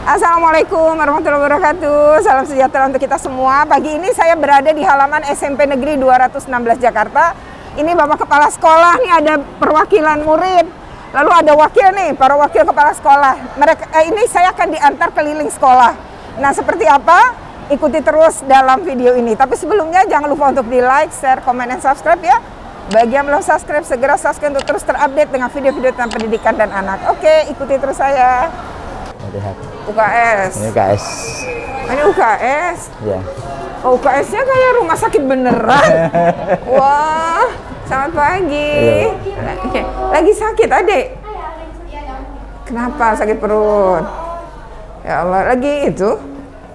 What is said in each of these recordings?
Assalamualaikum warahmatullahi wabarakatuh. Salam sejahtera untuk kita semua. Pagi ini saya berada di halaman SMP Negeri 216 Jakarta. Ini Bapak Kepala Sekolah, nih ada perwakilan murid. Lalu ada wakil nih, para wakil kepala sekolah. Ini saya akan diantar keliling sekolah. Nah, seperti apa? Ikuti terus dalam video ini. Tapi sebelumnya jangan lupa untuk di like, share, komen, dan subscribe ya. Bagi yang belum subscribe, segera subscribe untuk terus terupdate dengan video-video tentang pendidikan dan anak. Oke, ikuti terus saya. Lihat. UKS. Ini UKS. Ini UKS. Ya. Oh, UKS-nya kayak rumah sakit beneran. Wah, selamat pagi. Lagi sakit, Adik? Kenapa sakit perut? Ya Allah, lagi itu?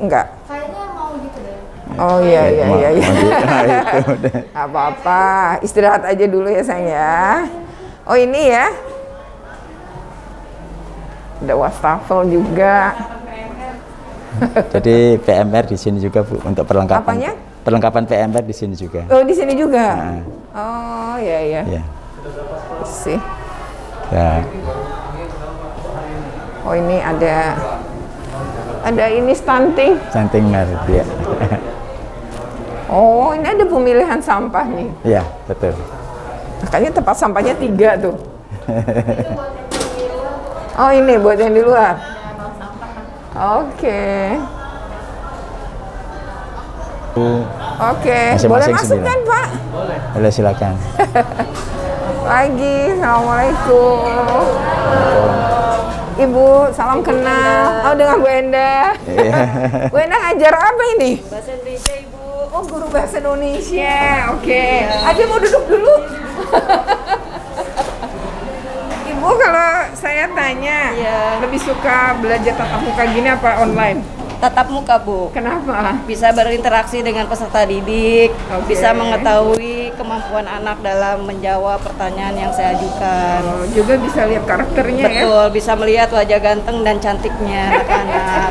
Enggak. Kayaknya mau gitu deh. Oh iya. Apa-apa, istirahat aja dulu ya sayang ya. Oh ini ya. Ada wastafel juga. Jadi PMR di sini juga Bu untuk perlengkapan. Apanya? Perlengkapan PMR di sini juga. Oh di sini juga. Nah. Oh iya. Ya. Sih. Ya. Oh ini ada ini stunting. Stunting merit ya. Oh ini ada pemilihan sampah nih. Iya betul. Makanya tempat sampahnya 3 tuh. Oh ini buat yang di luar. Oke. Oke, boleh masuk 9. Kan Pak? Boleh silakan. Pagi, assalamualaikum. Ibu, salam kenal. Oh dengan Bu Enda. Bu Enda ngajar apa ini? Bahasa Indonesia, Ibu. Oh guru bahasa Indonesia. Oke. Aja mau duduk dulu. Ibu kalau saya tanya, lebih suka belajar tatap muka gini apa online? Tatap muka, Bu. Kenapa? Bisa berinteraksi dengan peserta didik, bisa mengetahui kemampuan anak dalam menjawab pertanyaan yang saya ajukan. Oh, juga bisa lihat karakternya. Betul, bisa melihat wajah ganteng dan cantiknya anak-anak.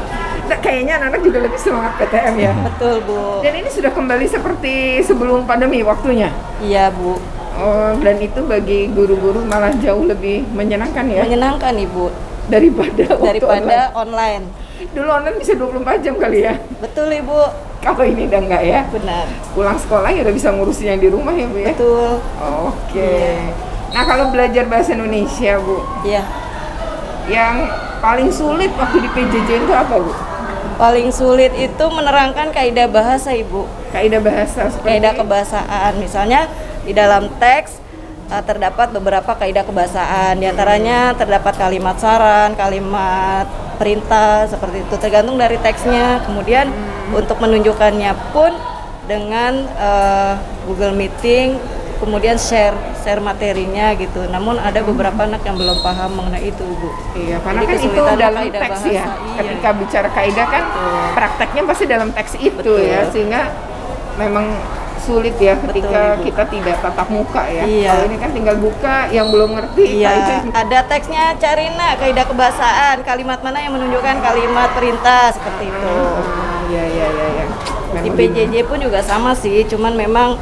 Nah, kayaknya anak-anak juga lebih semangat PTM ya. Betul, Bu. Dan ini sudah kembali seperti sebelum pandemi waktunya? Iya, Bu. Oh, dan itu bagi guru-guru malah jauh lebih menyenangkan ya? Menyenangkan, Ibu. Daripada online. Dulu online bisa 24 jam kali ya? Betul, Ibu. Kalau ini udah enggak ya? Benar. Pulang sekolah ya udah bisa ngurusin yang di rumah ya Bu ya? Betul. Oke. Nah kalau belajar bahasa Indonesia Bu, Iya. yang paling sulit waktu di PJJ itu apa Bu? Paling sulit itu menerangkan kaidah bahasa, Ibu. Kaidah bahasa seperti? Kaidah kebahasaan. Misalnya di dalam teks terdapat beberapa kaidah kebahasaan. Di antaranya terdapat kalimat saran, kalimat perintah, seperti itu. Tergantung dari teksnya. Kemudian untuk menunjukkannya pun dengan Google Meeting, kemudian share materinya gitu. Namun ada beberapa anak yang belum paham mengenai itu, Bu. Iya, karena Jadi kan itu kesulitan dalam kaidah teks bahasa, ya. iya. Ketika bicara kaidah kan prakteknya pasti dalam teks itu. Betul. Ya, sehingga memang sulit ya ketika Betul, Ibu. kita tidak tatap muka ya. Iya. Kalau ini kan tinggal buka, yang belum ngerti. Iya, ada teksnya, cari nak kaidah kebahasaan, kalimat mana yang menunjukkan kalimat perintah, seperti itu. Iya. Di PJJ pun juga sama sih, cuman memang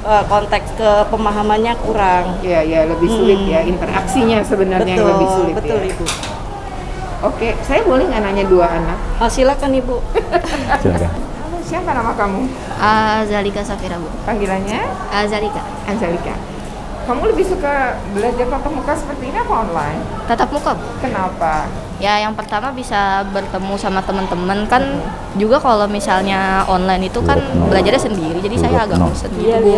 konteks kepemahamannya kurang. Iya, lebih sulit ya, interaksinya sebenarnya yang lebih sulit betul, ya. Ibu. Oke, saya boleh nggak nanya 2 anak? Oh, silakan, Ibu. Silakan. Halo, siapa nama kamu? Zalika Safira, Bu. Panggilannya? Zalika. Angelika. Kamu lebih suka belajar tatap muka seperti ini apa online? Tatap muka, Bu. Kenapa? Ya, yang pertama bisa bertemu sama teman-teman kan juga kalau misalnya online itu kan belajarnya sendiri, jadi saya agak bosan gitu, Bu.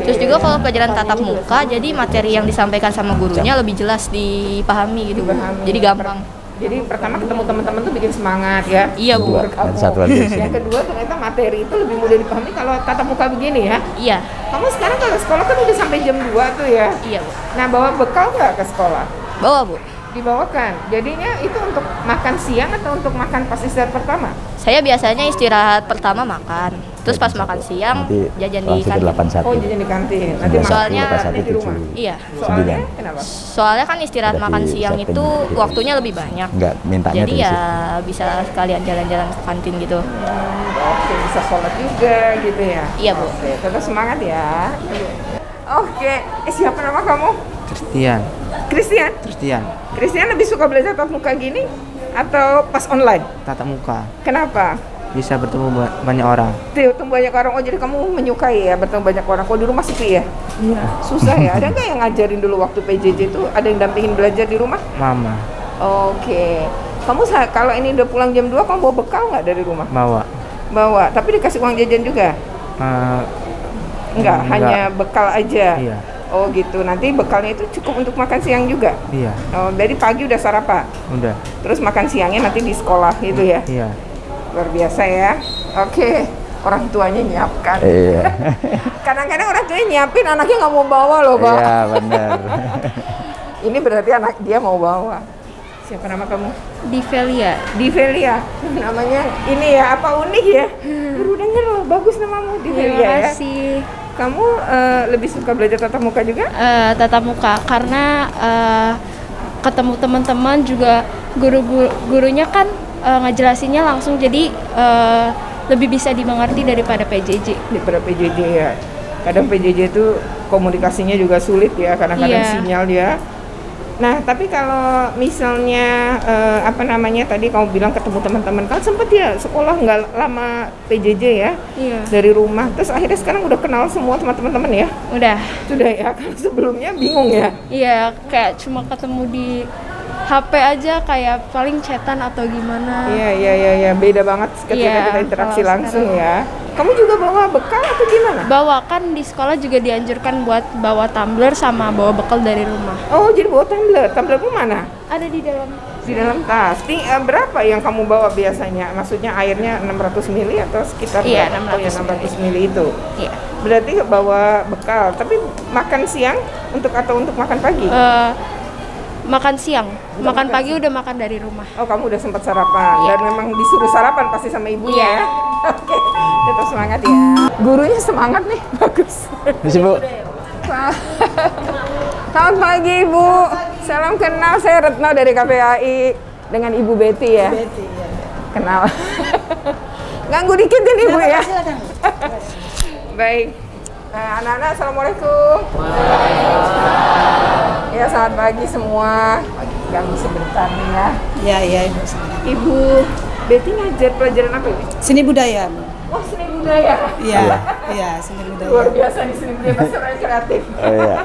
Terus juga kalau pelajaran tatap muka, jadi materi yang disampaikan sama gurunya lebih jelas dipahami gitu, Bu. Jadi gampang. Jadi pertama ketemu teman-teman tuh bikin semangat ya. Iya, Bu. Dan satu lagi. Yang kedua ternyata materi itu lebih mudah dipahami kalau tatap muka begini ya. Iya. Kamu sekarang kalau sekolah kan udah sampai jam 2 tuh ya. Iya, Bu. Nah, bawa bekal nggak ke sekolah? Bawa, Bu. Dibawakan. Jadinya itu untuk makan siang atau untuk makan pas istirahat pertama? Saya biasanya istirahat pertama makan, terus pas makan siang Nanti jajan di kantin. 81. Oh, jajan di kantin. Nanti Soalnya makan di rumah. Iya. Soalnya kenapa? Soalnya kan istirahat Udah makan di siang setting itu gitu. waktunya lebih banyak. Enggak, mintanya Jadi dari ya situ. bisa sekalian jalan-jalan ke kantin gitu. Oke, bisa sholat juga gitu ya? Iya, Bu. Oke, tetap semangat ya. Oke, siapa nama kamu? Christian. Christian? Christian. Christian lebih suka belajar tatap muka gini atau pas online? tatap muka. Kenapa? Bisa bertemu banyak orang. Bertemu banyak orang. Oh, jadi kamu menyukai ya bertemu banyak orang. Kalau di rumah sepi ya? Iya. Susah ya? Ada nggak yang ngajarin dulu waktu PJJ itu? Ada yang dampingin belajar di rumah? Mama Oke. Kamu kalau ini udah pulang jam 2, kamu bawa bekal nggak dari rumah? bawa. Bawa. Tapi dikasih uang jajan juga? Enggak, hanya bekal aja? Iya. Oh gitu. Nanti bekalnya itu cukup untuk makan siang juga? Iya. Oh, dari pagi udah sarapan? Udah. Terus makan siangnya nanti di sekolah gitu ya? Iya. Luar biasa ya. Oke, orang tuanya nyiapkan. Iya. Kadang-kadang orang tuanya nyiapin, anaknya nggak mau bawa loh, Pak. Iya, benar. Ini berarti anak dia mau bawa. Siapa nama kamu? Divelia. Divelia. Namanya ini ya, apa unik ya? Baru denger loh, bagus namamu Divelia ya. kasih. Kamu lebih suka belajar tatap muka juga? Tatap muka karena ketemu teman-teman juga gurunya kan ngejelasinnya langsung, jadi lebih bisa dimengerti daripada PJJ. Daripada PJJ ya. Kadang PJJ itu komunikasinya juga sulit ya, kadang-kadang sinyal dia. Nah, tapi kalau misalnya tadi kamu bilang ketemu teman-teman, kan sempet ya sekolah nggak lama PJJ ya? Iya. Dari rumah. Terus akhirnya sekarang udah kenal semua sama teman-teman ya? Udah. Sudah ya, kalau sebelumnya bingung ya? Iya, kayak cuma ketemu di HP aja, kayak paling chatan atau gimana. Iya, beda banget ketika kita interaksi langsung ya. Kamu juga bawa bekal atau gimana? Bawa, kan di sekolah juga dianjurkan buat bawa tumbler sama bawa bekal dari rumah. Oh, jadi bawa tumbler. Tumblermu mana? Ada di dalam. Di dalam tas. Berapa yang kamu bawa biasanya? Maksudnya airnya 600 ml atau sekitar Iya, berapa? 600 600 ml itu. Iya. Berarti bawa bekal. Tapi makan siang untuk makan pagi? Makan siang, makan pagi udah makan dari rumah. Oh, kamu udah sempat sarapan. Iya. Dan memang disuruh sarapan pasti sama ibunya Iya. ya. Oke, tetap semangat ya. Gurunya semangat nih, bagus. Misi, Bu. Selamat pagi, Ibu. Salam kenal, saya Retno dari KPAI dengan Ibu Betty ya. Betty, ya. Kenal. Ganggu dikit ini, Ibu ya. Baik. Nah, anak-anak, assalamualaikum. Ya, selamat pagi semua. Ganggu sebentar nih ya. Iya. Ibu Betty ngajar pelajaran apa ini? Seni budaya. Oh, seni budaya. Iya, seni budaya. Luar biasa nih seni budaya, pasti orang kreatif. Oh iya.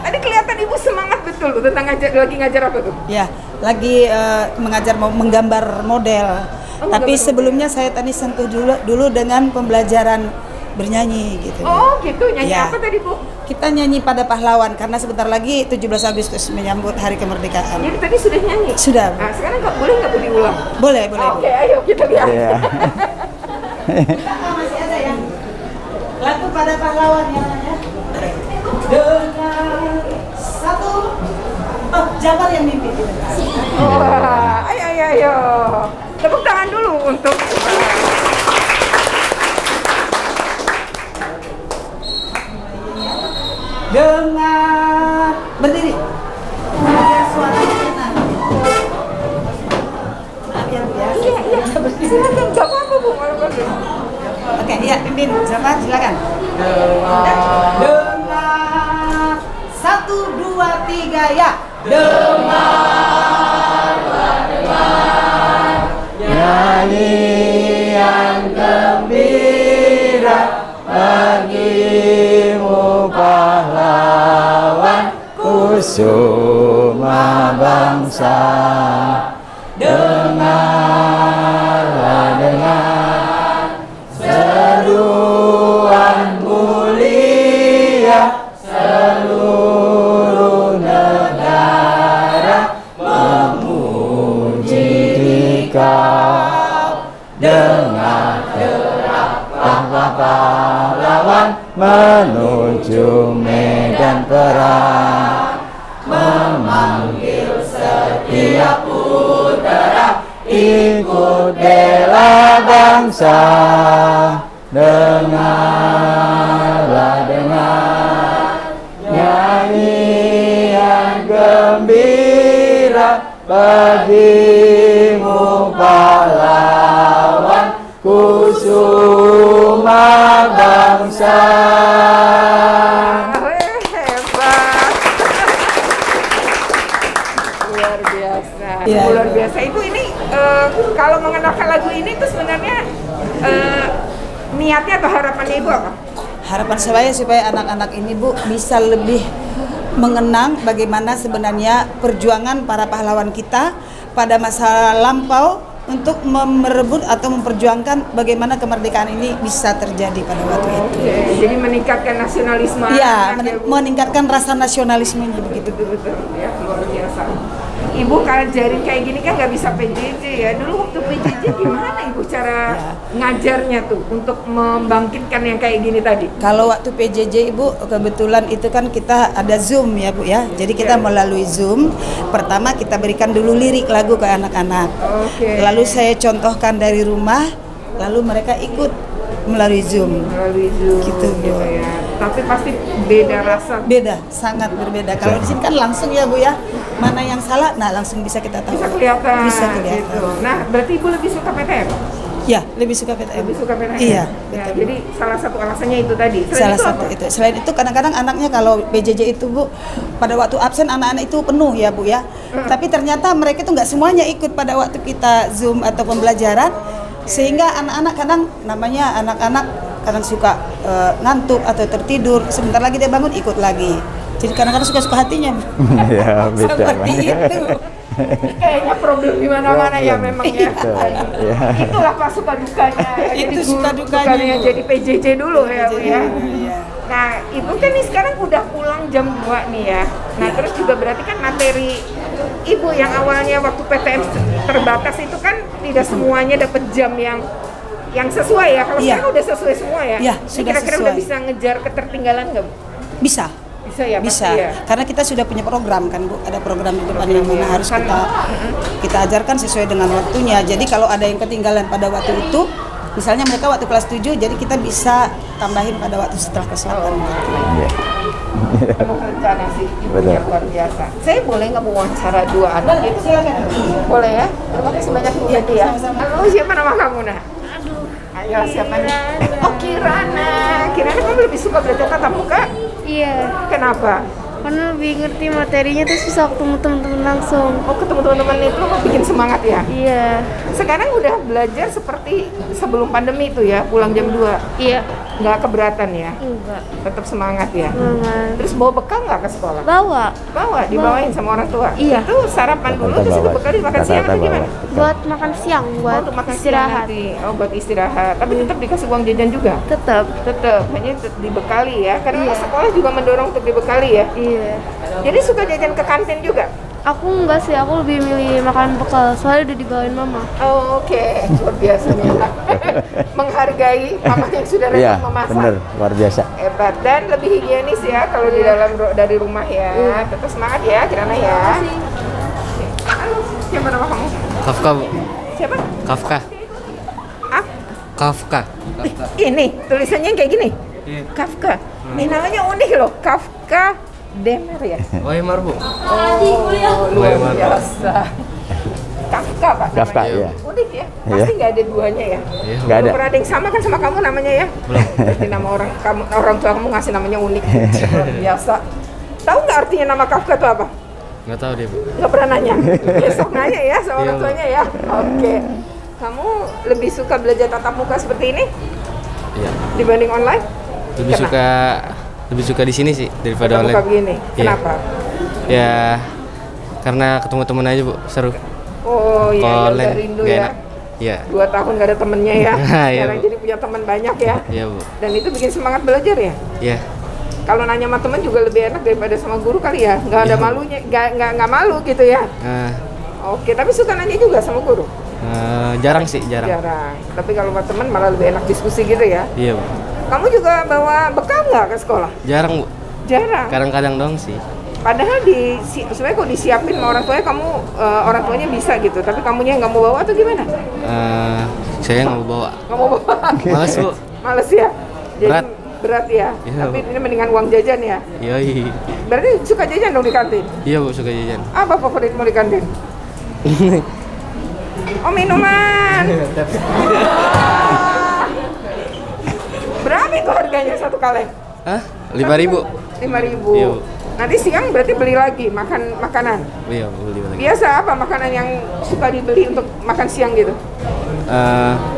Tadi kelihatan Ibu semangat betul tuh tentang lagi ngajar apa tuh? Ya, lagi mengajar menggambar model. Tapi sebelumnya saya tadi sentuh dulu dengan pembelajaran bernyanyi gitu. Oh, gitu. Nyanyi Ya. apa tadi, Bu? Kita nyanyi pada pahlawan karena sebentar lagi 17 Agustus menyambut hari kemerdekaan. Jadi tadi sudah nyanyi? Sudah. Nah, sekarang boleh nggak Bu diulang? Boleh, Bu. Oke, ayo kita lihat. Iya. Masih ada ya. Lagu pada pahlawan yang namanya dengan satu Jabar yang mimpi. Wah, ayo. Tepuk tangan dulu untuk dengan berdiri. Biar suaranya enak. Biar biasa. Iya, silakan. Gak apa-apa, Bu. Oke, iya, pimpin. Silakan. Dengar 1, 2, 3 ya. Nyanyi yang gembira bagimu pahlawan kusuma bangsa. Dengar seruan mulia seluruh negara memuji Dikau. Dengar derap pahlawan menuju medan perang, memanggil setiap putera ikut bela bangsa. Dengar nyanyian gembira bagimu pahlawan kusuma bangsa. Hebat. Luar biasa. Iya. Luar biasa. Itu ini kalau mengenalkan lagu ini tuh sebenarnya niatnya atau harapannya Ibu apa? Harapan saya supaya anak-anak ini Bu bisa lebih mengenang bagaimana sebenarnya perjuangan para pahlawan kita pada masa lampau untuk merebut atau memperjuangkan bagaimana kemerdekaan ini bisa terjadi pada waktu itu. Jadi meningkatkan nasionalisme. Iya, meningkatkan rasa nasionalisme begitu. Betul ya, luar biasa. Ibu ngajarin kayak gini kan nggak bisa PJJ ya. Dulu waktu PJJ gimana Ibu cara ngajarnya tuh untuk membangkitkan yang kayak gini tadi? Kalau waktu PJJ Ibu kebetulan itu kan kita ada Zoom ya Bu ya. Jadi kita melalui Zoom, pertama kita berikan dulu lirik lagu ke anak-anak. Lalu saya contohkan dari rumah, lalu mereka ikut melalui Zoom. Gitu ya. Tapi pasti beda rasa. Beda, sangat berbeda. Kalau di sini kan langsung ya Bu ya. Mana yang salah, nah langsung bisa kita tahu. Bisa kelihatan. Gitu. Nah, berarti Ibu lebih suka PTM? Ya, lebih suka PTM. Lebih suka PTM. Iya, ya, jadi salah satu alasannya itu tadi. Selain itu kadang-kadang anaknya kalau PJJ itu Bu, pada waktu absen anak-anak itu penuh ya Bu ya. Tapi ternyata mereka itu nggak semuanya ikut pada waktu kita Zoom atau pembelajaran, sehingga anak-anak kadang namanya anak-anak kadang suka ngantuk atau tertidur, sebentar lagi dia bangun ikut lagi. Jadi kadang-kadang suka-suka hatinya. Ya, beda. Seperti itu. Kayaknya problem di mana-mana ya memang ya. Itulah Pak suka dukanya. Itu suka dukanya. Jadi PJJ dulu ya Bu ya. Nah, Ibu kan nih sekarang udah pulang jam 2 nih ya. Nah, terus juga berarti kan materi Ibu yang awalnya waktu PTM terbatas itu kan tidak semuanya dapat jam yang sesuai ya. Kalau sekarang udah sesuai semua ya. Iya, sudah kira-kira sesuai. udah bisa ngejar ketertinggalan nggak Bu? Bisa. Bisa ya, bisa. Pasti ya. Karena kita sudah punya program kan Bu, ada program di depan yang mana harus kita ajarkan sesuai dengan waktunya. Jadi kalau ada yang ketinggalan pada waktu itu, misalnya mereka waktu kelas 7, jadi kita bisa tambahin pada waktu setelah kelas 8. Penuh rencana sih, ibunya luar biasa. Saya boleh nggak wawancara 2 anak itu? Silakan. Boleh ya? Terima kasih banyak Bu Betty ya. Halo, siapa nama kamu Nah? Ayo, siapa nih? Oh, Kirana. Kirana kamu lebih suka belajar tatap muka? Iya, Kenapa? karena lebih ngerti materinya terus bisa ketemu teman-teman langsung. Oh, ketemu teman-teman itu bikin semangat ya? Iya, Sekarang udah belajar seperti sebelum pandemi itu ya, pulang jam 2. iya, Nggak keberatan ya? enggak, Tetap semangat ya? banget. Terus bawa bekal nggak ke sekolah? Bawa Dibawain sama orang tua? Iya. Itu sarapan dulu, terus itu bekal dimakan siang atau gimana? buat makan siang, buat Untuk makan istirahat. siang nanti. Oh, buat istirahat. Tapi tetap dikasih uang jajan juga? Tetap. Tetap, hanya dibekali ya. Karena Iya. sekolah juga mendorong untuk dibekali ya. Iya. Jadi suka jajan ke kantin juga? Aku enggak sih, aku lebih milih makan bekal soalnya udah dibawain mama. Oh, oke. Luar biasa nih. Menghargai mama yang sudah Iya, repot memasak. bener, luar biasa. Hebat dan lebih higienis ya kalau di dalam dari rumah ya. Tetap semangat ya, Kirana ya. Halo, siapa nama kamu? Kafka, Bu. Siapa? Kafka. Ah, Kafka. ini tulisannya kayak gini. Kafka. Ini namanya unik loh, Kafka Demer ya. Weimar, Bu. Luar biasa. Kafka Pak namanya. Kafka, iya. Unik ya. Pasti nggak ada duanya ya. Nggak ada. Belum pernah ada yang sama kan sama kamu namanya ya? Berarti nama orang tua kamu ngasih namanya unik. Luar biasa. Tahu nggak artinya nama Kafka itu apa? Nggak tahu deh, Bu. Nggak pernah nanya. Besok nanya ya sama orang Iya, Bu. tuanya ya. Oke. Kamu lebih suka belajar tatap muka seperti ini Iya. dibanding online? Lebih suka di sini sih daripada Tatap muka online. begini. Iya. Kenapa? Ya, karena ketemu temen aja, Bu. Seru. Oh iya, Kalau ya udah online rindu nggak ya. enak. Iya. 2 tahun gak ada temennya ya. Iya, Sekarang Bu. jadi punya teman banyak ya. Iya, Bu. Dan itu bikin semangat belajar ya. Iya. Kalau nanya sama teman juga lebih enak daripada sama guru kali ya. Nggak ada Iya, Bu. malunya, nggak malu gitu ya. Nah, Oke, tapi suka nanya juga sama guru. jarang sih, jarang. Jarang. Tapi kalau sama teman malah lebih enak diskusi gitu ya. Iya, Bu. Kamu juga bawa bekal nggak ke sekolah? Jarang, Bu. Jarang. Kadang-kadang doang sih. Padahal sebenarnya kalau disiapin sama orang tuanya kamu orang tuanya bisa gitu, tapi kamunya nggak mau bawa atau gimana? Saya nggak mau bawa. Nggak mau bawa. Males, Bu. Males ya. Jadi berat ya. Iya, Tapi Bu. ini mendingan uang jajan ya. Yoi. Berarti suka jajan dong di kantin. Iya, Bu, suka jajan. Apa favoritmu di kantin? Oh, minuman. Berapa itu harganya satu kaleng? Hah? 5.000. 5.000. Iya, Bu. Nanti siang berarti beli lagi makanan. Iya, beli lagi. Biasa apa makanan yang suka dibeli untuk makan siang gitu?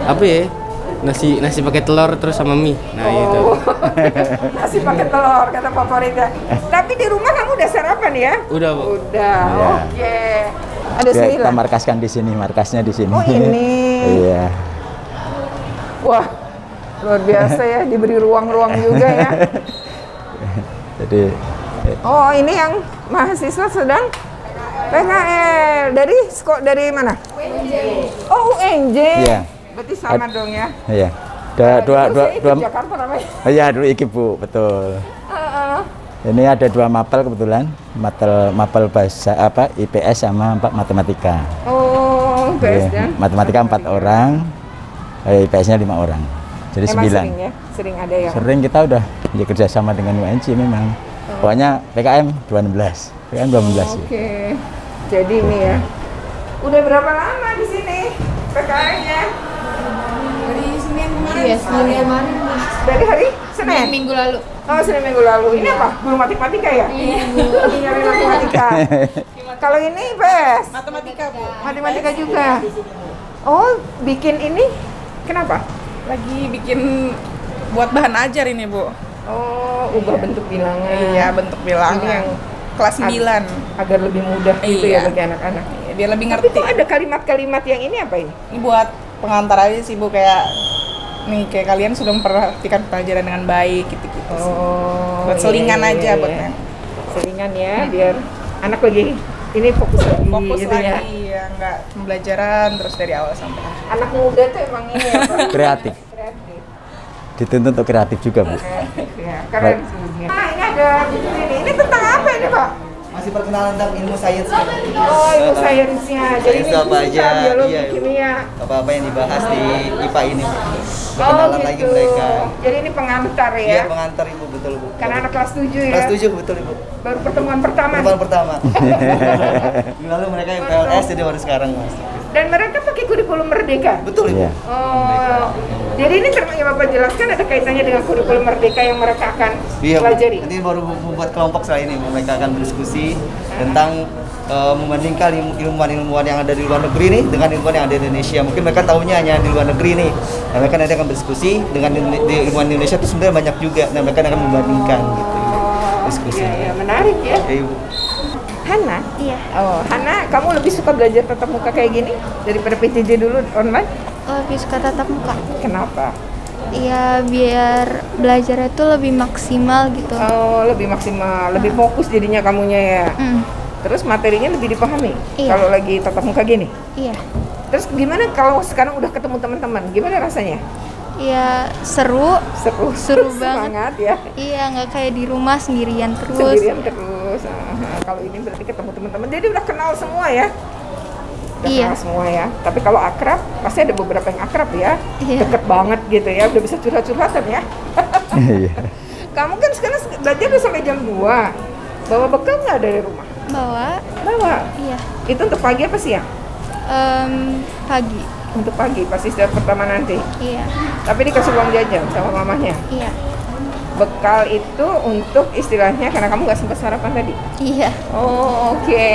Apa ya? Nasi pakai telur terus sama mie. Nah, itu. Nasi pakai telur kata favoritnya. Tapi di rumah kamu udah sarapan ya? Udah, Bu. Udah. Ya. Oke. Ada Ya, kita 9. markaskan di sini, markasnya di sini. Oh, ini. Iya. Wah, luar biasa ya, diberi ruang-ruang juga ya. Jadi Oh, ini yang mahasiswa sedang PKL dari mana? UNJ. Oh, UNJ. Iya. Berarti sama dong ya. iya. Dua Jakarta namanya. iya, dulu IKIP, Bu, betul. Ini ada 2 mapel kebetulan, mapel bahasa IPS sama matematika. Oh, IPS Iya, dan matematika 4 orang, IPS-nya 5 orang. Jadi emang 9. sering ya? Sering ada ya? Sering kita udah ya kerjasama dengan UNJ memang. Pokoknya PKM 2016, PKM 2012 ya. Oke. Jadi ini ya. Udah berapa lama di sini PKL-nya? Dari Senin kemarin. Iya, Senin kemarin. Dari hari Senin? Minggu lalu. Oh, Senin minggu lalu. Ini apa? Guru matematika ya? Iya, Bu. Nyari matematika. Kalau ini IPS? Matematika, Bu. Matematika juga. Oh, bikin ini kenapa? Lagi bikin buat bahan ajar ini, Bu. Oh, ubah bentuk bilangan. Iya, bentuk bilangan. Ini yang Kelas 9. agar lebih mudah gitu ya Iya. bagi anak-anak. Biar lebih Tapi ngerti. kok ada kalimat-kalimat yang ini apa ini? Ini buat pengantar aja sih, Bu, kayak nih kayak kalian sudah memperhatikan pelajaran dengan baik gitu-gitu sih. Oh, Buat selingan aja buat iya. Selingan ya, biar anak lagi ini fokus lagi fokus gitu ya. lagi ya, nggak pembelajaran terus dari awal sampai akhir. Anak muda tuh emang ini ya, Pak. Kreatif. Kreatif. Dituntut untuk kreatif juga, Bu. Ya, keren sih. Nah, ini ada ini tentang apa ini, Pak? Masih perkenalan tentang ilmu sains. Oh, ilmu sainsnya. Jadi ini Sains apa fisika, aja, biologi, iya. kimia. Apa-apa yang dibahas di IPA ini. Oh, Perkenalan gitu. lagi mereka. Jadi ini pengantar Iya, ya. pengantar Ibu, betul, Bu. Karena anak kelas 7 ya. Kelas 7 betul, Ibu. Baru pertemuan pertama. Pertemuan pertama. Lalu mereka yang PLS jadi baru sekarang, Mas. Dan mereka pakai kurikulum merdeka. Betul, Ibu. Iya. Oh, jadi ini yang Bapak jelaskan ada kaitannya dengan kurikulum merdeka yang mereka akan Iya, Bu. pelajari. Nanti baru membuat kelompok setelah ini. Mereka akan berdiskusi tentang membandingkan ilmuwan-ilmuwan yang ada di luar negeri nih dengan ilmuwan yang ada di Indonesia. Mungkin mereka tahunya hanya di luar negeri nih. Nah, mereka nanti akan berdiskusi dengan ilmuwan di Indonesia itu sebenarnya banyak juga. Nah, mereka akan membandingkan gitu. Diskusi. Iya, menarik ya. Iya, Bu. Hana? Iya. Oh, Hana, kamu lebih suka belajar tatap muka kayak gini daripada PJJ dulu online? Lebih suka tatap muka. Kenapa? Iya, biar belajarnya itu lebih maksimal gitu. Oh, lebih maksimal, lebih fokus jadinya kamunya ya. Terus materinya lebih dipahami Iya. kalau lagi tatap muka gini. Iya. Terus gimana kalau sekarang udah ketemu teman-teman? Gimana rasanya? Iya, seru. Seru banget. Semangat ya. Iya, nggak kayak di rumah sendirian terus. Sendirian terus. Kalau ini berarti ketemu teman-teman. Jadi udah kenal semua ya. Udah Iya. kenal semua ya. Tapi kalau akrab, pasti ada beberapa yang akrab ya. Iya. Deket banget gitu ya. Udah bisa curhat-curhatan ya. Iya. Kamu kan sekarang belajar udah sampai jam 2. Bawa bekal nggak dari rumah? Bawa. Bawa. Iya. Itu untuk pagi apa siang? Pagi. Untuk pagi, pasti istirahat pertama nanti. Iya. Tapi dikasih uang jajan sama mamahnya. Iya. Bekal itu untuk istilahnya karena kamu nggak sempat sarapan tadi. Iya. Oh, oke.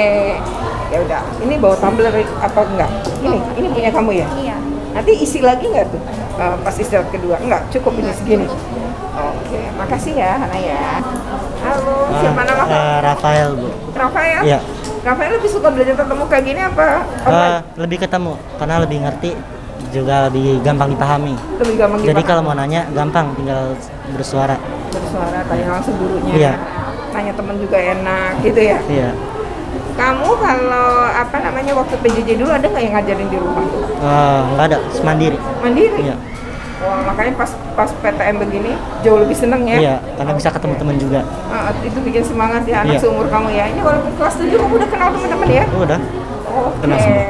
Ya udah. Ini bawa tumbler apa enggak? Ini punya kamu ya? Iya. Nanti isi lagi nggak tuh? Pas istirahat kedua? Enggak, cukup ini segini. Oke, makasih ya Hana ya. Halo, siapa nama kamu? Rafael, Bu. Rafael? Iya. Rafael lebih suka belajar tatap muka gini apa? Lebih ketemu, karena lebih ngerti, juga lebih gampang dipahami. Lebih gampang Jadi dipahami. kalau mau nanya, gampang, tinggal bersuara. Bersuara, tanya langsung gurunya. Iya. Tanya temen juga enak gitu ya. Iya. Kamu kalau apa namanya waktu PJJ dulu ada nggak yang ngajarin di rumah? Nggak ada, mandiri. Mandiri? Iya. Wah, makanya pas PTM begini jauh lebih seneng ya? Iya, karena bisa ketemu teman juga. Itu bikin semangat ya anak Iya. seumur kamu ya. Ini walaupun kelas 7 kamu udah kenal teman-teman ya? Udah. Oke. Kenal semua.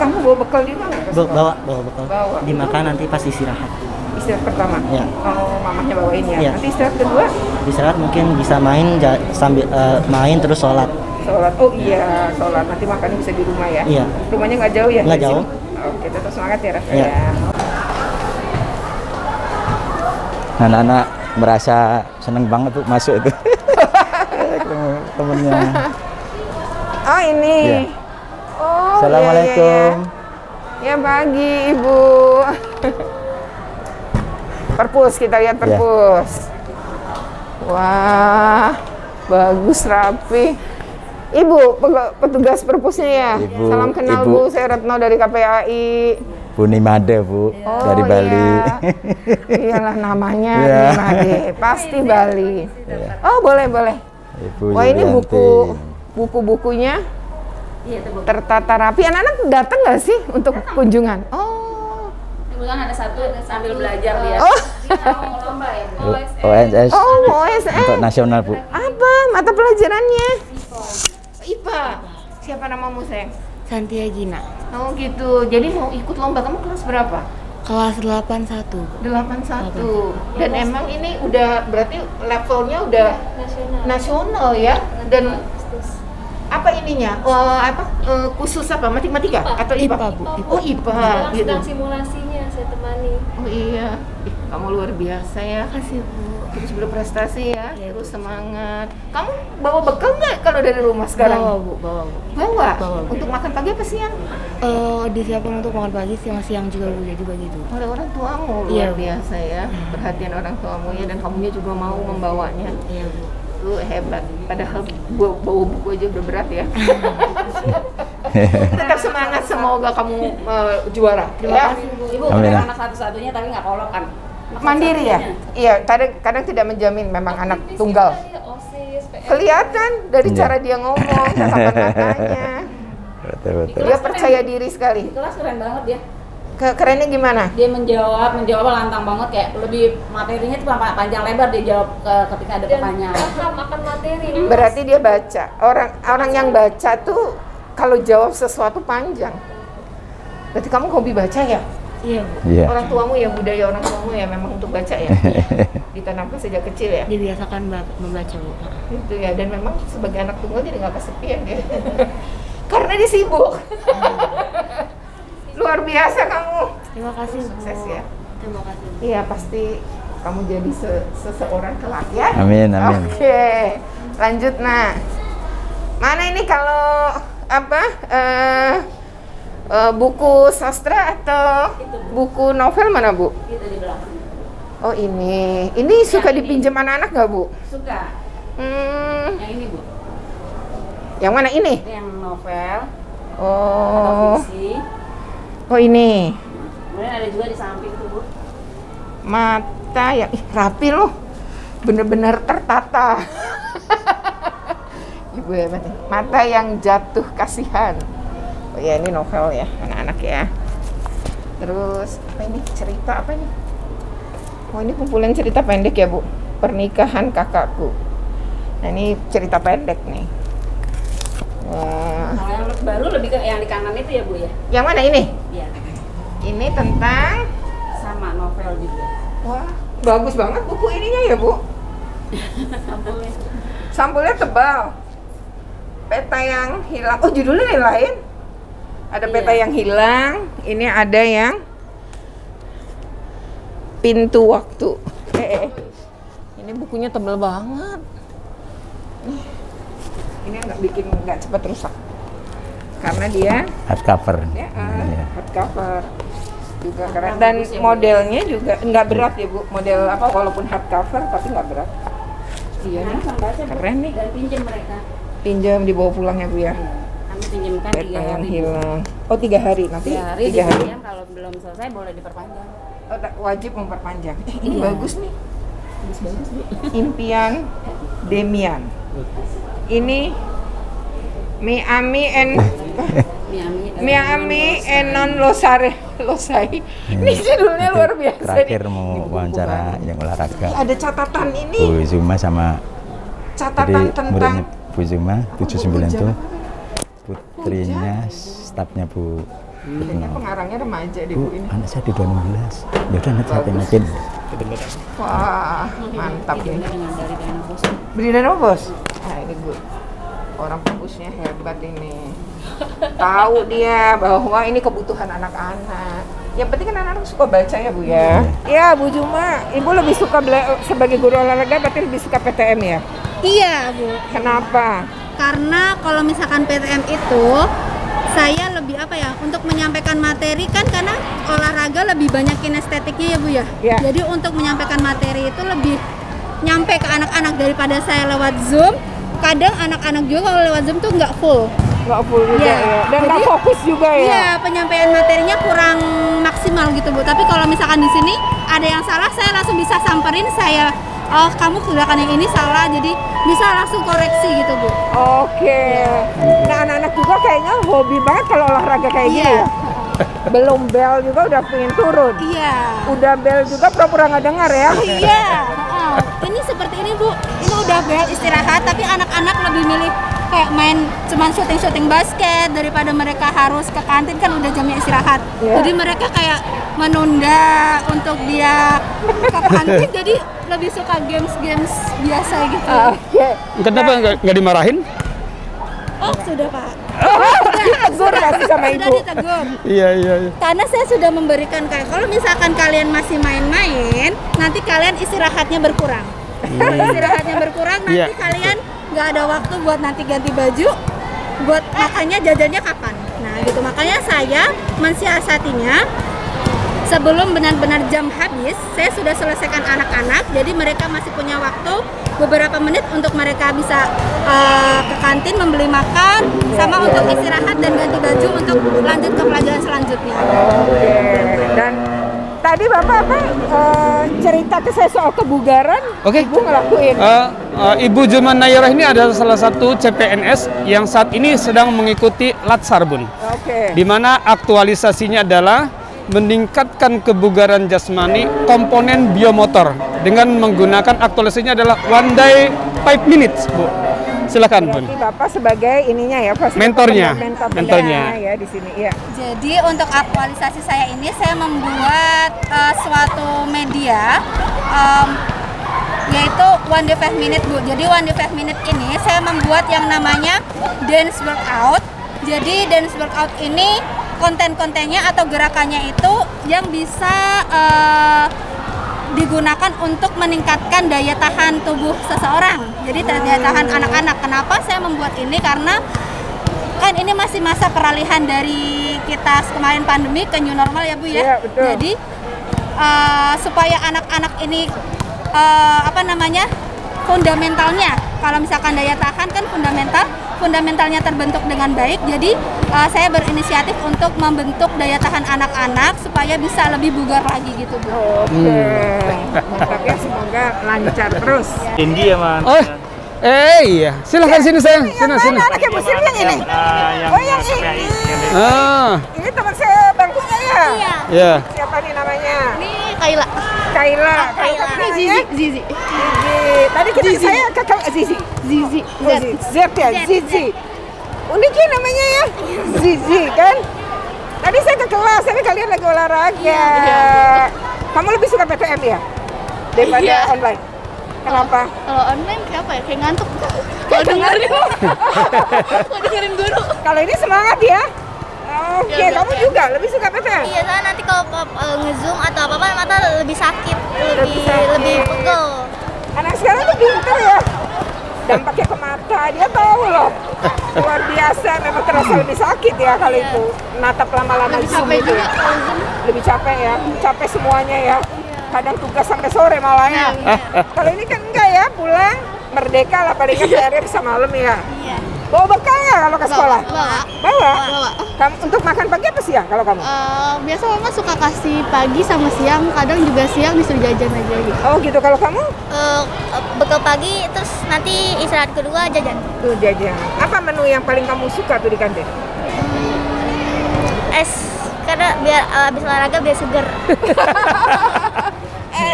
Kamu bawa bekal juga nggak? ke sekolah? Bawa bekal. Bawa. Dimakan nanti pas istirahat. Istirahat pertama? Iya. Oh, mamahnya bawain ya? Iya. Nanti istirahat kedua? Istirahat mungkin bisa main sambil main terus sholat. Sholat. Oh iya, sholat. Nanti makannya bisa di rumah ya? Iya. Rumahnya nggak jauh ya? Nggak dari jauh. sini? Oke, tetap semangat ya Rafael. Iya. Ya. Anak-anak merasa seneng banget tuh masuk itu. temennya. Oh ini. Iya. Oh. Assalamualaikum. Ya pagi Ibu. Perpus, kita lihat perpus. Wah, bagus rapi. Ibu, petugas perpusnya ya. Ibu, Salam kenal Ibu. Bu, saya Retno dari KPAI. Bu Nimade, Bu, dari Bali. Iyalah namanya Iya. Nimade, pasti Bali. Oh boleh. Ibu Wah ini Yulianti. buku-bukunya tertata rapi. Anak-anak datang nggak sih untuk kunjungan? Oh. Kebetulan ada satu sambil belajar dia. Oh. Mau lomba ya. OSS. Oh, OSS. Untuk nasional, Bu. Apa mata pelajarannya? IPA. Siapa namamu, sayang? Santia Gina. Oh gitu. Jadi mau ikut lomba, kamu kelas berapa? Kelas 81. 81. Dan emang ini udah berarti levelnya udah nasional ya? Dan apa ininya? Khusus apa? Matematika atau IPA? Bu. Oh IPA gitu. Sedang simulasinya saya temani. Oh iya. Ih, kamu luar biasa ya. Makasih Bu. Terus berprestasi ya, terus semangat. Kamu bawa bekal nggak kalau dari rumah sekarang? Bawa Bu. Bawa? Bawa, Bu. Untuk makan pagi apa siang? Disiapin untuk makan pagi, siang juga Bu, jadi begitu. Ada orang tuamu luar Iya, Bu. biasa ya, perhatian orang tuamu ya, dan kamunya juga mau membawanya. Iya Bu. Lu hebat, padahal bawa buku aja udah berat ya. Tetap semangat, semoga kamu juara. Terima kasih Bu. Ibu Amin. bukan anak satu-satunya tapi nggak kolok kan? Mandiri ya? Iya, kadang tidak menjamin memang anak tunggal. Kelihatan dari Iya. cara dia ngomong, tatapan matanya. Betul. Dia percaya diri sekali. Di kelas keren banget dia. Kerennya gimana? Dia menjawab lantang banget, kayak lebih materinya tuh panjang lebar dia jawab ketika ada pertanyaan. Makan materi. Berarti dia baca. Orang yang baca tuh kalau jawab sesuatu panjang. Berarti kamu hobi baca ya? Iya Bu. Iya. Orang tuamu ya, budaya orang tuamu ya memang untuk baca ya. Ditanamkan sejak kecil ya. Dibiasakan membaca Bu. Itu ya, dan memang sebagai anak tunggal jadi nggak kesepian dia. Karena dia sibuk. Luar biasa kamu. Terima kasih Bu. Sukses ya. Terima kasih Bu. Iya pasti kamu jadi seseorang kelak ya. Amin. Oke, lanjut nah. Mana ini kalau apa? Buku sastra atau buku novel mana Bu? Itu di belakang. Oh ini suka dipinjam anak-anak nggak Bu? Suka. Yang ini Bu. Yang mana ini? Itu yang novel. Oh. Atau fiksi. Oh ini. Kemudian ada juga di samping tuh Bu. Mata yang rapi loh. Bener-bener tertata. Ibu hebat nih. Mata yang jatuh kasihan. Oh ya ini novel ya, anak-anak ya. Terus apa ini? Cerita apa ini? Oh ini kumpulan cerita pendek ya Bu. Pernikahan kakakku. Nah ini cerita pendek nih. Wah. Kalau yang baru lebih ke yang di kanan itu ya Bu ya. Yang mana ini? Iya. Ini tentang Sama novel juga. wah, bagus banget buku ininya ya Bu. Sampulnya. Sampulnya tebal. Peta yang hilang. Oh judulnya lain. Ada peta yang hilang. Ini ada yang pintu waktu. Ini bukunya tebal banget. Ini nggak cepat rusak. Karena dia Hardcover. ya, Iya. hardcover juga keren, dan modelnya juga nggak berat ya Bu, model apa walaupun hardcover tapi nggak berat. Iya nih, keren nih. Dan pinjam mereka. Pinjam dibawa pulang ya Bu ya. Kami pinjamkan Peta 3 yang hari. hilang. Oh 3 hari nanti. 3 hari 3 hari. dipinjam, kalau belum selesai boleh diperpanjang. Oh, wajib memperpanjang. Ini Iya. bagus nih. Bagus Bu. Impian Demian. Ini Miami and non Losai. Ini judulnya luar biasa. Terakhir nih. mau Ini buku wawancara baru. yang olahraga. Ada catatan ini. Bu Zuma sama Catatan tentang muridnya Bu Zuma 79 Bu tuh putrinya, stafnya Bu. Kayaknya pengarangnya remaja di Bu, buku ini. anak saya di 2016. Ya udah nanti saya ingetin. Wah, mantap nih. Dari dana bos. Beli dana bos? Nah ini gue. Orang pembusnya hebat ini. Tahu dia bahwa ini kebutuhan anak-anak. Yang penting kan anak-anak suka baca ya Bu ya. Ya Bu Juma, Ibu lebih suka sebagai guru olahraga berarti lebih suka PTM ya? Iya Bu. Kenapa? Karena kalau misalkan PTM itu saya lebih apa ya, untuk menyampaikan materi kan, karena olahraga lebih banyak kinestetiknya ya Bu ya. Jadi untuk menyampaikan materi itu lebih nyampe ke anak-anak daripada saya lewat Zoom. Kadang anak-anak juga kalau lewat Zoom tuh nggak full juga ya. Dan nggak fokus juga ya. Iya, penyampaian materinya kurang maksimal gitu Bu. Tapi kalau misalkan di sini ada yang salah, saya langsung bisa samperin, saya oh kamu gerakan yang ini salah, jadi bisa langsung koreksi gitu Bu. Oke. Nah anak-anak juga kayaknya hobi banget kalau olahraga kayak gini ya. Belum bel juga udah pengen turun. Iya. Udah bel juga pura-pura nggak dengar ya. Iya. Ini seperti ini Bu. Ini udah bel istirahat, tapi anak-anak lebih milih kayak main cuman syuting basket daripada mereka harus ke kantin, kan udah jamnya istirahat. Jadi mereka kayak menunda untuk dia ke kantin, jadi lebih suka games biasa gitu. Kenapa nggak dimarahin? Oh sudah Pak. Ditegur kasih sama Ibu. Sudah ditegur. Iya. Karena saya sudah memberikan kayak kalau misalkan kalian masih main-main, nanti kalian istirahatnya berkurang. Kalau istirahatnya berkurang, nanti kalian nggak ada waktu buat nanti ganti baju, buat makannya jajannya kapan. Nah gitu, makanya saya mensiasatinya sebelum benar-benar jam habis, saya sudah selesaikan anak-anak, jadi mereka masih punya waktu beberapa menit untuk mereka bisa ke kantin membeli makan, sama untuk istirahat dan ganti baju untuk lanjut ke pelajaran selanjutnya. Dan tadi Bapak cerita ke saya soal kebugaran, Ibu ngelakuin. Ibu Juma Nairah ini adalah salah satu CPNS yang saat ini sedang mengikuti Latsarbun. Di mana aktualisasinya adalah meningkatkan kebugaran jasmani komponen biomotor dengan menggunakan aktualisasinya adalah 1 day 5 minutes Bu. Silakan Bun. Bapak sebagai ininya ya, mentornya ya di sini ya. Jadi untuk aktualisasi saya ini, saya membuat suatu media yaitu 1 day 5 minute Bu. Jadi 1 day 5 minute ini saya membuat yang namanya dance workout. Jadi dance workout ini konten-kontennya atau gerakannya itu yang bisa digunakan untuk meningkatkan daya tahan tubuh seseorang. Jadi daya tahan anak-anak. Kenapa saya membuat ini? Karena kan ini masih masa peralihan dari kita kemarin pandemi ke new normal ya Bu ya. Jadi supaya anak-anak ini fundamentalnya, kalau misalkan daya tahan kan fundamentalnya terbentuk dengan baik. Jadi saya berinisiatif untuk membentuk daya tahan anak-anak supaya bisa lebih bugar lagi gitu Bu. Mantap ya, semoga lancar terus. Indi ya Man. Iya, silakan sini sayang. Sini. Anaknya Bu Sylvia yang ini. Yang ini. Ini teman saya bangkunya ya. Iya. Siapa nih namanya? Ini Kaila. Ini Zizi. Tadi saya kakak Zizi. Z ya, Zizi. Uniknya namanya ya, Zizi kan. Tadi saya ke kelas, tapi kalian lagi olahraga. Kamu lebih suka PTM ya daripada online? Kenapa? Kalau online kenapa ya? Kayak ngantuk. Kalau dengerin guru. Kalau ini semangat ya. Oke, kamu juga lebih suka PTM? Iya, soalnya nanti kalau nge-zoom atau apa mata lebih sakit, lebih pegel. Anak sekarang tuh pintar ya. Dampaknya ke mata, dia tahu loh. Luar biasa, memang terasa lebih sakit ya kalau itu. Natap lama-lama Zoom itu ya. Lebih capek ya, capek semuanya ya. Kadang tugas sampai sore malah ya. Kalau ini kan enggak ya, pulang merdeka lah, paling nggak PR-nya bisa malam ya. Bawa bekal nggak kalau ke sekolah? Bawa. Kamu untuk makan pagi apa siang kalau kamu? Biasa mama suka kasih pagi sama siang, kadang juga siang disuruh jajan aja gitu. Oh gitu, kalau kamu? Bekal pagi, terus nanti istirahat kedua jajan. Tuh jajan. Apa menu yang paling kamu suka tuh di kantin? Es, karena biar habis olahraga biar seger.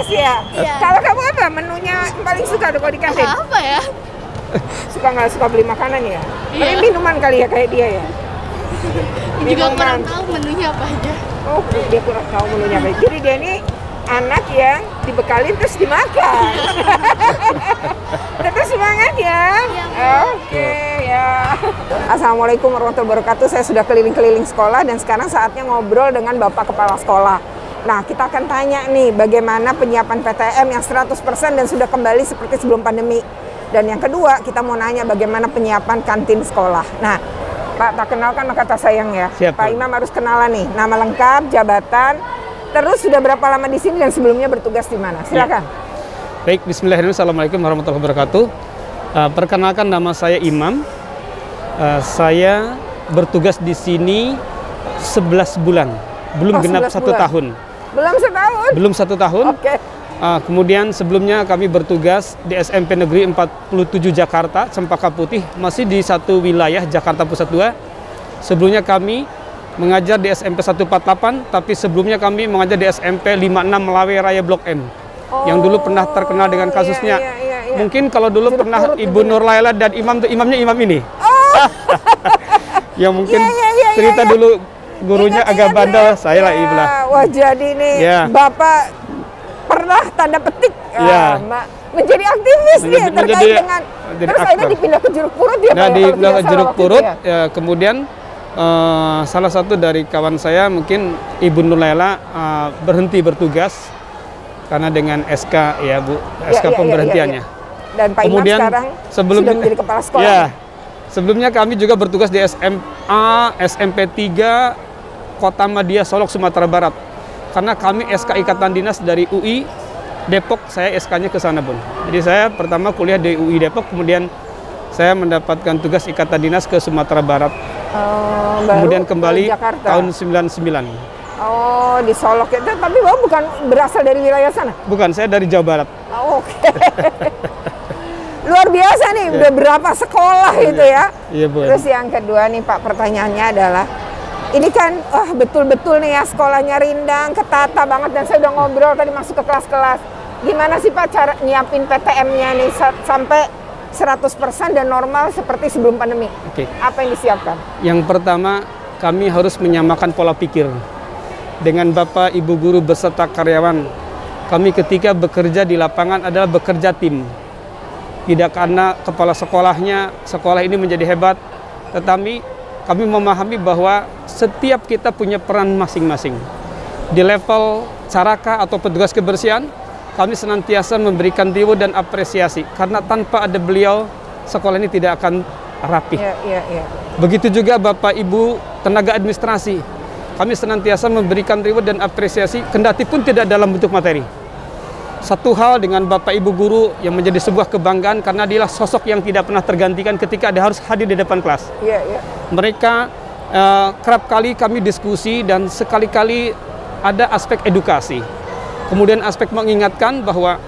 Es ya? Iya. Kalau kamu apa menunya paling suka tuh kalau di kantin? Apa ya? Nggak suka beli makanan ya? Tapi minuman kali ya kayak dia ya? Juga kurang tahu menunya apa aja. Oh, dia kurang tahu menunya apa. Jadi dia ini anak yang dibekalin terus dimakan. Terus semangat ya? Oke ya. Assalamualaikum warahmatullahi wabarakatuh. Saya sudah keliling-keliling sekolah dan sekarang saatnya ngobrol dengan Bapak Kepala Sekolah. Nah, kita akan tanya nih bagaimana penyiapan PTM yang 100% dan sudah kembali seperti sebelum pandemi. Dan yang kedua, kita mau nanya bagaimana penyiapan kantin sekolah. Nah, Pak, tak kenal kan maka tak sayang ya. Siap, Pak Imam harus kenalan nih, nama lengkap, jabatan, terus sudah berapa lama di sini dan sebelumnya bertugas di mana? Silakan. Baik, bismillahirrahmanirrahim. Assalamualaikum warahmatullahi wabarakatuh. Perkenalkan, nama saya Imam. Saya bertugas di sini 11 bulan, belum genap 1 tahun. Belum setahun? Belum 1 tahun. Oke. Kemudian sebelumnya kami bertugas di SMP Negeri 47 Jakarta, Cempaka Putih, masih di satu wilayah Jakarta Pusat 2. Sebelumnya kami mengajar di SMP 148, tapi sebelumnya kami mengajar di SMP 56 Melawe Raya Blok M. Yang dulu pernah terkenal dengan kasusnya. Mungkin kalau dulu pernah Ibu Nur Laila dan Imam tuh imamnya imam ini. Yang mungkin cerita dulu gurunya agak bandel, saya lah Iblah. Wah, jadi nih Bapak pernah tanda petik menjadi aktivis nih terkait dengan terus akhirnya dipindah ke Jeruk Purut ya. Nah, dipindah ke Jeruk Purut ya, kemudian salah satu dari kawan saya mungkin Ibu Nur Laila berhenti bertugas karena dengan SK ya Bu, SK pemberhentiannya. Dan Pak Imam sekarang sudah menjadi kepala sekolah. Ya. Sebelumnya kami juga bertugas di SMA SMP 3 Kota Madia Solok, Sumatera Barat. Karena kami SK Ikatan Dinas dari UI Depok, saya SK-nya ke sana, Bun. Jadi saya pertama kuliah di UI Depok, kemudian saya mendapatkan tugas Ikatan Dinas ke Sumatera Barat. Kemudian kembali tahun 99. Oh, di Solok itu, tapi Bapak bukan berasal dari wilayah sana? Bukan, saya dari Jawa Barat. Oke. Luar biasa nih, udah berapa sekolah itu ya. Iya, Bu. Terus yang kedua nih Pak, pertanyaannya adalah, ini kan betul-betul nih ya sekolahnya rindang, ketata banget, dan saya udah ngobrol tadi masuk ke kelas-kelas. Gimana sih Pak cara nyiapin PTM-nya nih sampai 100% dan normal seperti sebelum pandemi? Oke. Apa yang disiapkan? Yang pertama, kami harus menyamakan pola pikir dengan Bapak Ibu guru beserta karyawan. Kami ketika bekerja di lapangan adalah bekerja tim. Tidak karena kepala sekolahnya, sekolah ini menjadi hebat, tetapi kami memahami bahwa setiap kita punya peran masing-masing. Di level caraka atau petugas kebersihan, kami senantiasa memberikan reward dan apresiasi. Karena tanpa ada beliau, sekolah ini tidak akan rapih. Begitu juga Bapak Ibu tenaga administrasi. Kami senantiasa memberikan reward dan apresiasi, kendati pun tidak dalam bentuk materi. Satu hal dengan Bapak Ibu guru yang menjadi sebuah kebanggaan karena dialah sosok yang tidak pernah tergantikan ketika ada harus hadir di depan kelas. Mereka kerap kali kami diskusi dan sekali-kali ada aspek edukasi. Kemudian aspek mengingatkan bahwa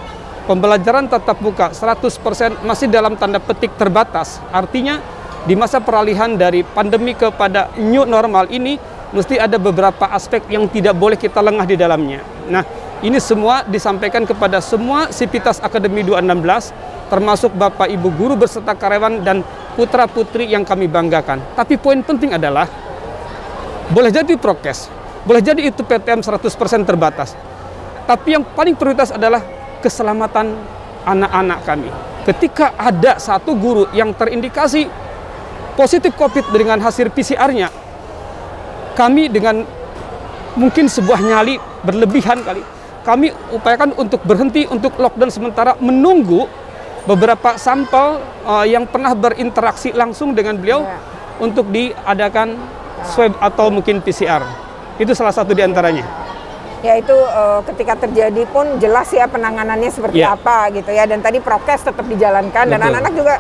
pembelajaran tatap muka 100% masih dalam tanda petik terbatas. Artinya di masa peralihan dari pandemi kepada new normal ini mesti ada beberapa aspek yang tidak boleh kita lengah di dalamnya. Nah, ini semua disampaikan kepada semua Sivitas Akademi 216, termasuk Bapak Ibu guru beserta karyawan dan putra-putri yang kami banggakan. Tapi poin penting adalah, boleh jadi prokes, boleh jadi itu PTM 100% terbatas. Tapi yang paling prioritas adalah keselamatan anak-anak kami. Ketika ada satu guru yang terindikasi positif COVID dengan hasil PCR-nya, kami dengan mungkin sebuah nyali berlebihan kali, kami upayakan untuk berhenti, untuk lockdown sementara, menunggu beberapa sampel yang pernah berinteraksi langsung dengan beliau untuk diadakan swab atau mungkin PCR. Itu salah satu diantaranya. Ya itu ketika terjadi pun jelas ya penanganannya seperti apa gitu ya. Dan tadi prokes tetap dijalankan. Dan anak-anak juga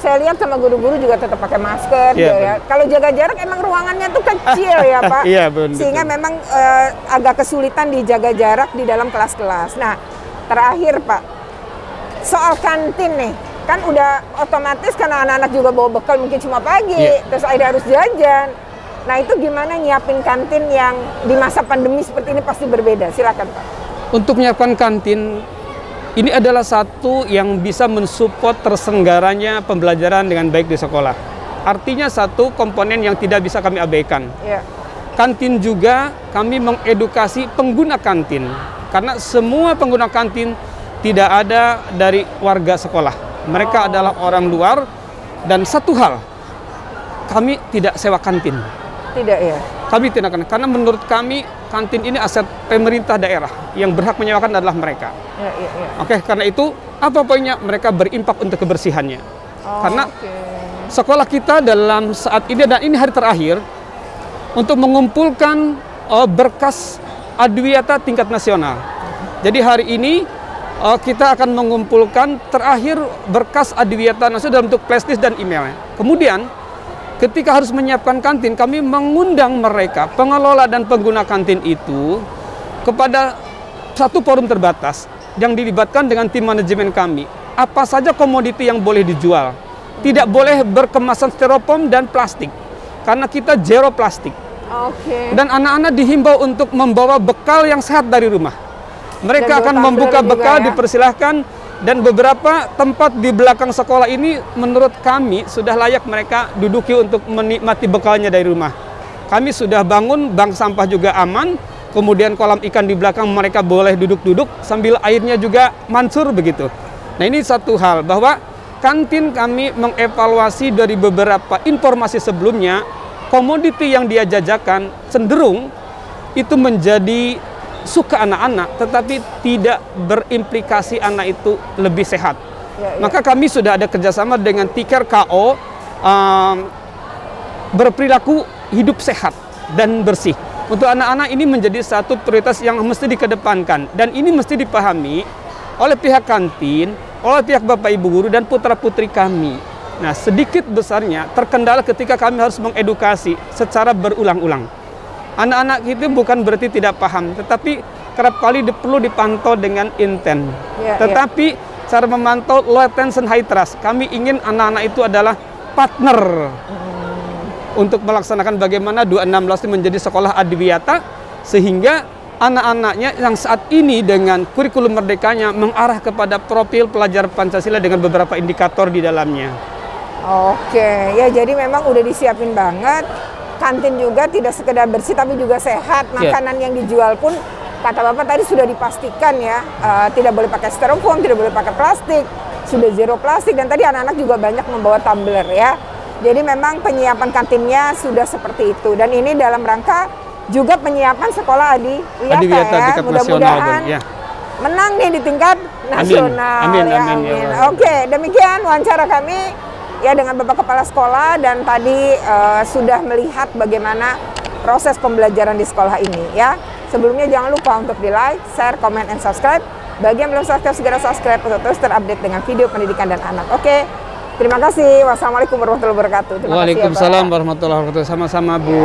saya lihat sama guru-guru juga tetap pakai masker gitu ya. Kalau jaga jarak emang ruangannya tuh kecil ya Pak. Sehingga memang agak kesulitan dijaga jarak di dalam kelas-kelas. Nah terakhir Pak, soal kantin nih, kan udah otomatis karena anak-anak juga bawa bekal mungkin cuma pagi, terus akhirnya harus jajan. Nah itu gimana nyiapin kantin yang di masa pandemi seperti ini pasti berbeda? Silakan Pak. Untuk menyiapkan kantin, ini adalah satu yang bisa mensupport terselenggaranya pembelajaran dengan baik di sekolah. Artinya satu komponen yang tidak bisa kami abaikan. Kantin juga kami mengedukasi pengguna kantin. Karena semua pengguna kantin tidak ada dari warga sekolah. Mereka adalah orang luar. Dan satu hal, kami tidak sewa kantin. Tidak ya? Kami tidak akan, karena menurut kami kantin ini aset pemerintah daerah, yang berhak menyewakan adalah mereka. Ya. Oke, karena itu apa poinnya? Mereka berimpak untuk kebersihannya. Karena sekolah kita dalam saat ini, dan ini hari terakhir untuk mengumpulkan berkas adiwiyata tingkat nasional. Jadi hari ini kita akan mengumpulkan terakhir berkas adiwiyata nasional dalam bentuk flash disk dan email. Kemudian ketika harus menyiapkan kantin, kami mengundang mereka, pengelola dan pengguna kantin itu, kepada satu forum terbatas yang dilibatkan dengan tim manajemen kami. Apa saja komoditi yang boleh dijual. Tidak boleh berkemasan styrofoam dan plastik, karena kita zero plastik. Dan anak-anak dihimbau untuk membawa bekal yang sehat dari rumah. Mereka akan membuka bekal, dipersilahkan. Dan beberapa tempat di belakang sekolah ini menurut kami sudah layak mereka duduki untuk menikmati bekalnya dari rumah. Kami sudah bangun bank sampah juga aman, kemudian kolam ikan di belakang mereka boleh duduk-duduk sambil airnya juga mansur begitu. Nah, ini satu hal, bahwa kantin kami mengevaluasi dari beberapa informasi sebelumnya, komoditi yang dia jajakan cenderung itu menjadi suka anak-anak, tetapi tidak berimplikasi anak itu lebih sehat. Maka kami sudah ada kerjasama dengan Tiker KO, berperilaku hidup sehat dan bersih. Untuk anak-anak ini menjadi satu prioritas yang mesti dikedepankan, dan ini mesti dipahami oleh pihak kantin, oleh pihak Bapak Ibu guru dan putra-putri kami. Nah, sedikit besarnya terkendala ketika kami harus mengedukasi secara berulang-ulang. Anak-anak itu bukan berarti tidak paham, tetapi kerap kali perlu dipantau dengan intent. Tetapi cara memantau low attention high trust, kami ingin anak-anak itu adalah partner untuk melaksanakan bagaimana 216 menjadi sekolah adiwiyata, sehingga anak-anaknya yang saat ini dengan kurikulum merdekanya mengarah kepada profil pelajar Pancasila dengan beberapa indikator di dalamnya. Oke, ya jadi memang udah disiapin banget. Kantin juga tidak sekedar bersih tapi juga sehat. Makanan yang dijual pun kata Bapak tadi sudah dipastikan ya, tidak boleh pakai styrofoam, tidak boleh pakai plastik, sudah zero plastik, dan tadi anak-anak juga banyak membawa tumbler ya. Jadi memang penyiapan kantinnya sudah seperti itu, dan ini dalam rangka juga penyiapan sekolah adiwiyata ya. Mudah-mudahan menang nih di tingkat nasional. Amin. Oke, demikian wawancara kami ya dengan Bapak Kepala Sekolah, dan tadi sudah melihat bagaimana proses pembelajaran di sekolah ini ya. Sebelumnya jangan lupa untuk di like, share, comment, and subscribe. Bagi yang belum subscribe, segera subscribe untuk terus terupdate dengan video pendidikan dan anak. Oke, terima kasih. Wassalamualaikum warahmatullahi wabarakatuh. Waalaikumsalam warahmatullahi wabarakatuh. Sama-sama Bu.